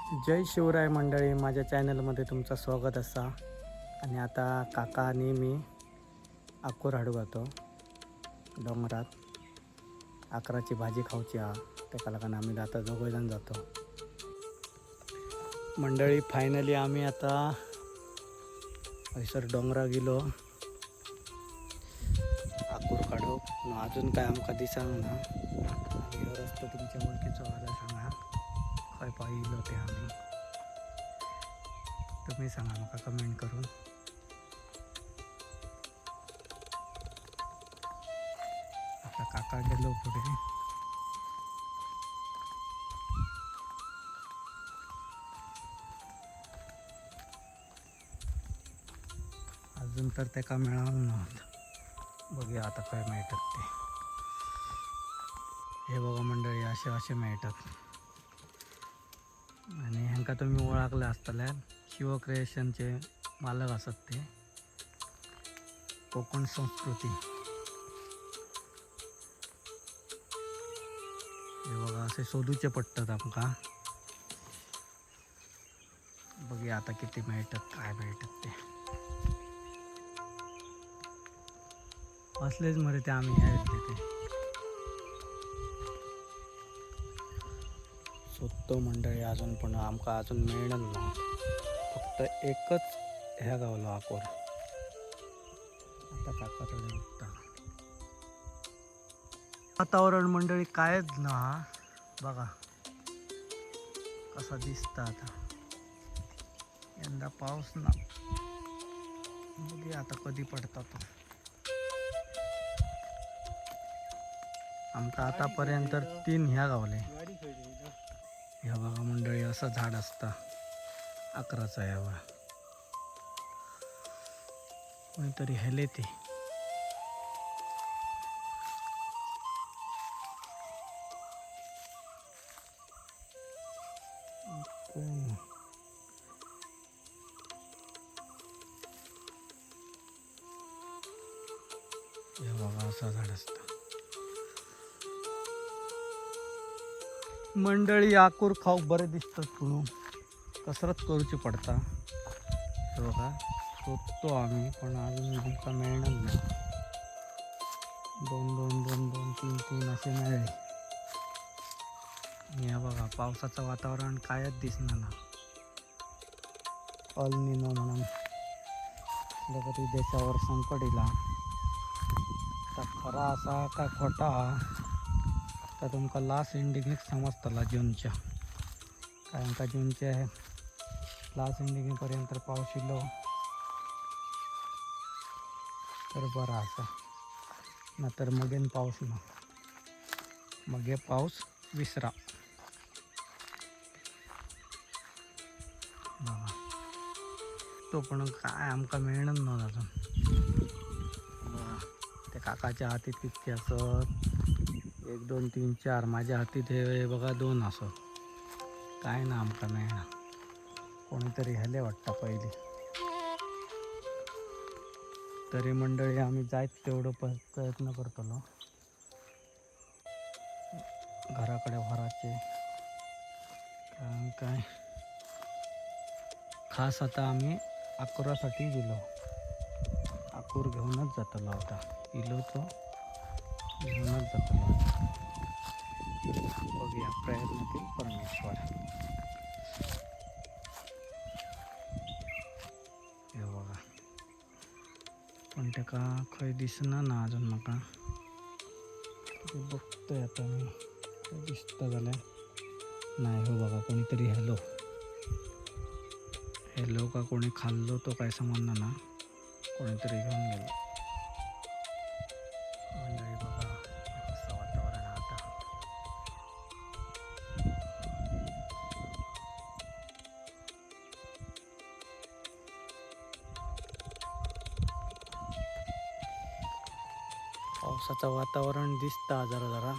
जय शिवराय मंडळी, माझ्या चॅनलमध्ये तुमचं स्वागत असा. आणि आता काका आणि मी आकूर हाडू घातो डोंगरात. आकराची भाजी खाऊची हा, त्या लागून आम्ही आता दोघंजण जातो. मंडळी फायनली आम्ही आता हैसर डोंगरा गेलो आकूर काढू. अजून काय आमका दिसांग ना. आणि रस्तो तुमच्या ओळखीचो आला सांगा काय पाहिलं ते आम्ही. तुम्ही सांगा मका कमेंट करून. आता काका गेलो पुढे. अजून तर त्याका मिळालं नव्हतं. बघूया आता काय मिळतात ते. हे बघा मंडळी, असे मिळतात. आणि ह्यांका तुम्ही ओळखले असताल्या, शिव क्रिएशनचे मालक असत ते. कोकण संस्कृती. हे बघा असे शोधूचे पडतात आमका. बघूया आता किती मिळतात, काय मिळतात ते. असलेच मरे ते आम्ही आहेत तिथे शोधतो मंडळी. अजून पण आमका अजून मिळणार ना. फक्त एकच ह्या गावला आकोर. आता काकाकडे बघता. वातावरण मंडळी कायच ना, बघा कसा दिसता. आता यंदा पाऊस ना. बघूया आता कधी पडता तो. आमका आतापर्यंत 3 ह्या गावले. ह्या बघा मंडळी, असं झाड असता आकराचा. यावा कोणीतरी हेले ते. हे बघा असं झाड असतं मंडळी. आकूर खाऊक बरे दिसतात म्हणून कसरत करूची पडता. हे बघा शोधतो आम्ही, पण अजून आमका मिळणार नाही. 2 3 असे मिळाले. हे बघा पावसाचं वातावरण कायच दिसणार ना. अल निनो म्हणून जगती देशावर संकट इला. खरा असा काय खोटा तर तुमका लास्ट एंडिंगीक समजतला जूनच्या. कारण का जूनच्या लास्ट एंडिंगपर्यंत पाऊस इलो तर बरा असा. नाहीतर मगेन पाऊस ना, मगे पाऊस विसरा. बघा तो पण काय आमका मिळणार ना अजून. बघा त्या काकाच्या हातीत किती असत. 1 2 3 4. माझ्या हातीत हे बघा 2 असत. काय ना आमका मिळणार. कोणीतरी ह्याले वाटतं पहिली. तरी मंडळी आम्ही जायत तेवढं प्रयत्न करतो घराकडे भराचे. कारण काय खास आता आम्ही आकुरासाठी गेलो. आकूर घेऊनच जातलो. आता इलो तो घेऊनच जातलो. बघूया प्रयत्नातील परमेश्वर. हे बघा पण त्याका खंय दिसना ना अजून म्हाका. बघतोय आता मी दिसता जाल्यार. नाही हो बघा कोणीतरी हॅलो का कोणी खाल्लो तो काय समजना ना. कोणीतरी घेऊन गेलो. मंडळी बघा कसं वातावरण आता. पावसाचं वातावरण दिसता जरा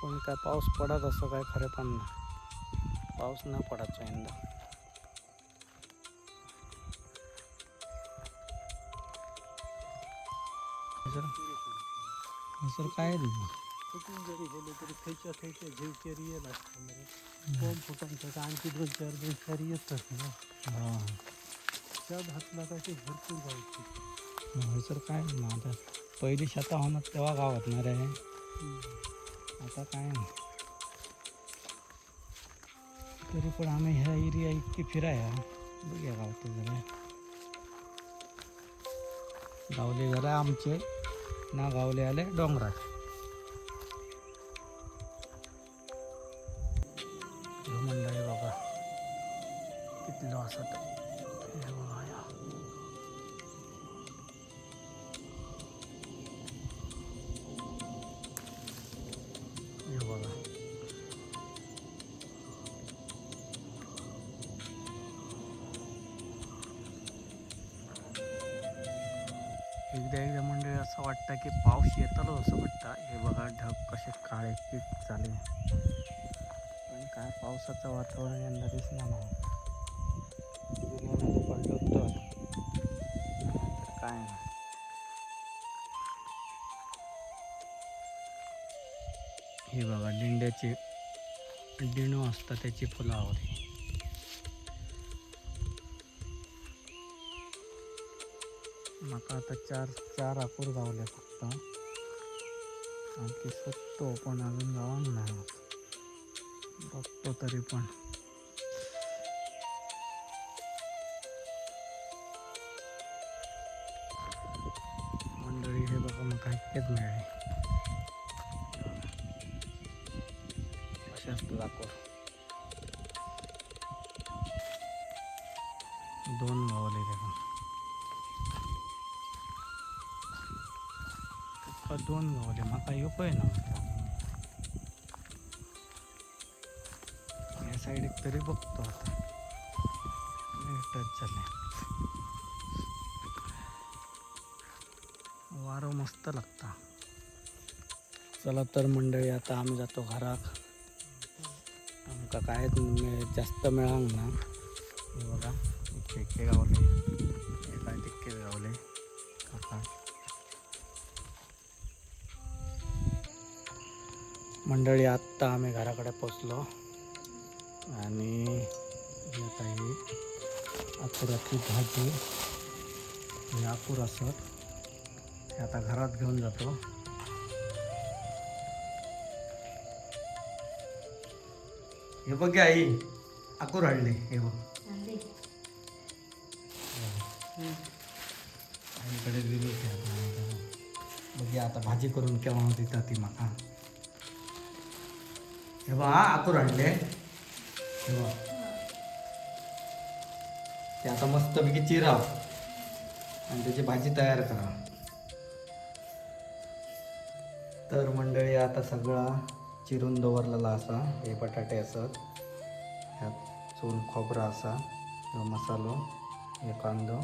पण काय पाऊस पडत असं काय खरे पण ना. पाऊस न पडायचा यंदा. सर काय कुठून जरी गेले तरी खयच्या खयच्या झेवचेर येईल असतं बरं कोण फुटांचं का आणखी दोन चार येतात ना हा त्यात हातला काय ते भरपूर जायची होय सर काय ना आता पहिली शेता होणार तेव्हा गावात ना रे आता काय नाही तरी पण आम्ही ह्या एरिया इतकी फिराया बघूया गावते जरा गावले जरा आमचे ना गावले आले डोंगरात मंडळी बघा किती असत हे बघा या हे बघा एकदा मंडळी असं वाटतं की पाऊस येतलो असं वाटतं हे बघा ढग कसे काळे पीठ चाले आणि काय पावसाचं वातावरण यंदा दिसणार नाही जुलैमध्ये पडलं तर काय नाही हे बघा डिंड्याचे डिणू असतात त्याची फुलं आवडली माका आता चार आपूर गावले फक्त आणखी शोधतो पण अजून गावान नाही बघतो तरी पण मंडळी हे बघा मग काहीच मिळाले असे असतो आपूर 2 गावले ते पण 2 गावले माका येऊ ना या साईड तरी बघतो आता टच झाले वारं मस्त लागता चला तर मंडळी आता आम्ही जातो घरात आमका काय जास्त मिळांग ना हे बघा इतके गावले काय तितके गावले काका मंडळी आत्ता आम्ही घराकडे पोचलो आणि आता ही आकुराची भाजी हे आकूर असत ते आता घरात घेऊन जातो हे बघ आई आकूर आणले हे बघ आईकडे दिली बघ आता भाजी करून केव्हा देतात ती माका हे बघ हा आकूर आणले हे बघ ते आता मस्तपैकी चिरा आणि त्याची भाजी तयार करा तर मंडळी आता सगळा चिरून दवरलेला असा हे बटाटे असत ह्यात चून खोबरा असा ह्यो मसालो हे कांदो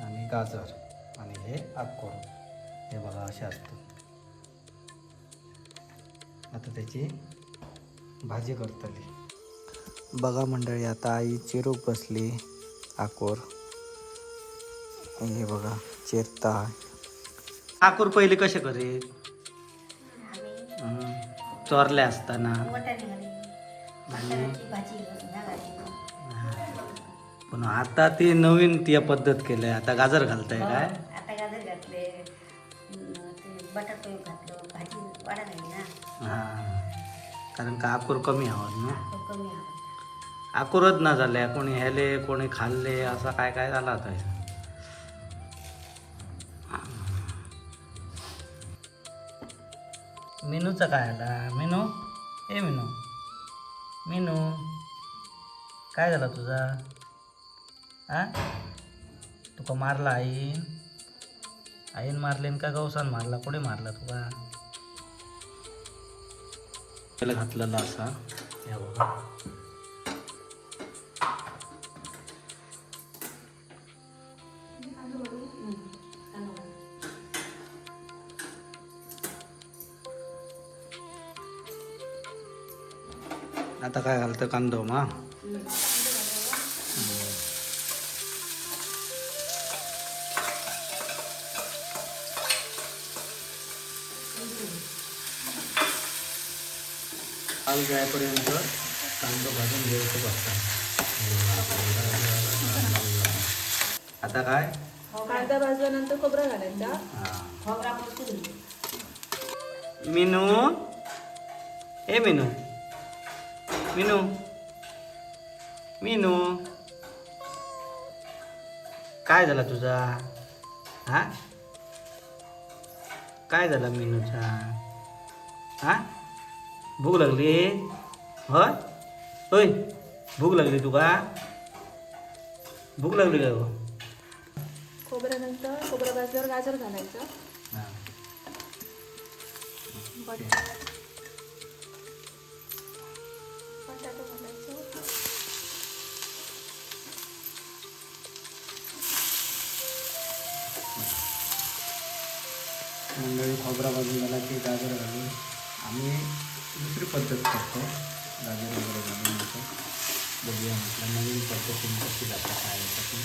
आणि गाजर आणि हे आकूर हे बघा असे असतात आता त्याची भाजी करतली बघा मंडळी आता आई चिरूक बसली आकूर हे बघा चिरता आकूर पहिले कसे करे चोरले असताना पण आता ती नवीन ती पद्धत केली आता गाजर घालताय काय आता गाजर घातले बटाटे घातलं भाजी वाढा नाही ना हां कारण का आकूर कमी आवाज ना कमी आवडतं आकूरच ना झाल्या कोणी ह्याले कोणी खाल्ले असं काय काय झाला होता मेनूचा काय आला मेनू ए मेनू काय झाला तुझा आ तुका मारला आईन मारलेन का गवसान मारला कुठे मारला तुका त्याला घातलेला असा हे बघा आता काय घालतं कांदो मा लाल जायपर्यंत कांदा भाजून घ्यायचं बघता. आता काय कांदा भाजल्यानंतर खोबरं घालायचा. खोबरा परतून मिनू ए मिनू मिनू मिनू काय झाला तुझा? हा काय झाला मिनूचा? हा भूक लागली होय होय भूक लागली तुका? भूक लागली का गं? खोबऱ्यानंतर खोबरं भाजल्यावर गाजर घालायचं. हां बटाटो घालायचं. मंडळी खोबरा भाजून झाला की गाजर घालून आम्ही दुसरी पद्धत करतो. गाजर वगैरे घालून असं बघूया म्हटलं नवीन पद्धतीने कशी जाता काय यासाठी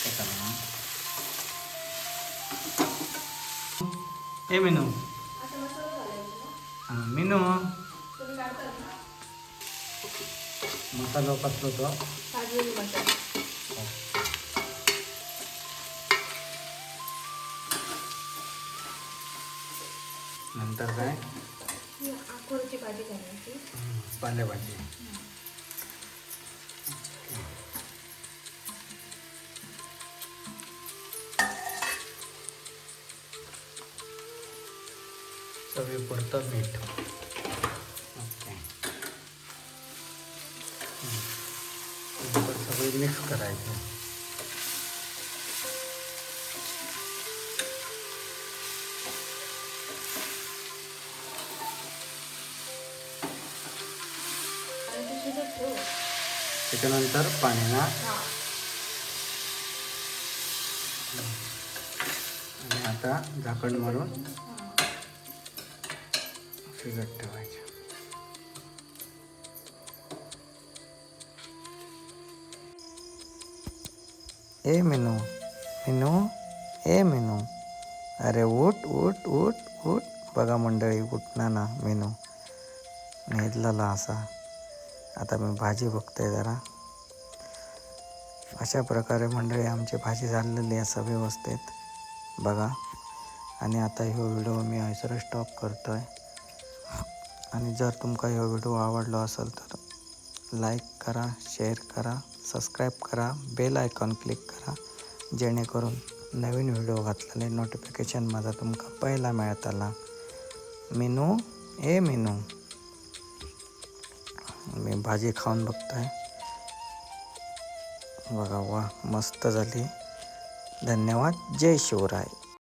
काय करणार. ए मिनू आता मसाला घालायचा. हां मिनू तुम्ही काढतात ना मसाला कसलो तो भाजलेली मसाला. नंतर काय ही आकुरची भाजी घालायची. पालेभाजी. चवीपुरतं मीठ. ओके नंतर सगळे मिक्स करायचे. आणि ते शिजत ठेवू. त्याच्यानंतर पाण्याला हा. आणि आता झाकण मारून हा. शिजत ठेवायचं. ए मेनू मेनू ए मेनू अरे उठ उठ उठ उठ. बघा मंडळी उठना ना मेनू नेदलेला असा. आता मी भाजी बघतोय जरा. अशा प्रकारे मंडळी आमची भाजी झालेली आहे असं व्यवस्थित बघा. आणि आता ह्यो व्हिडिओ मी हयसर स्टॉप करतो आहे. आणि जर तुमका ह्यो व्हिडिओ आवडलो असेल तर लाईक करा, शेअर करा, सबस्क्राईब करा, बेल आयकॉन क्लिक करा जेणेकरून नवीन व्हिडिओ घातलेले नोटिफिकेशन माझा तुमका पहिला मिळतला. मेनू ए मेनू मी भाजी खाऊन बघतोय. बघा वा मस्त झाली. धन्यवाद. जय शिवराय.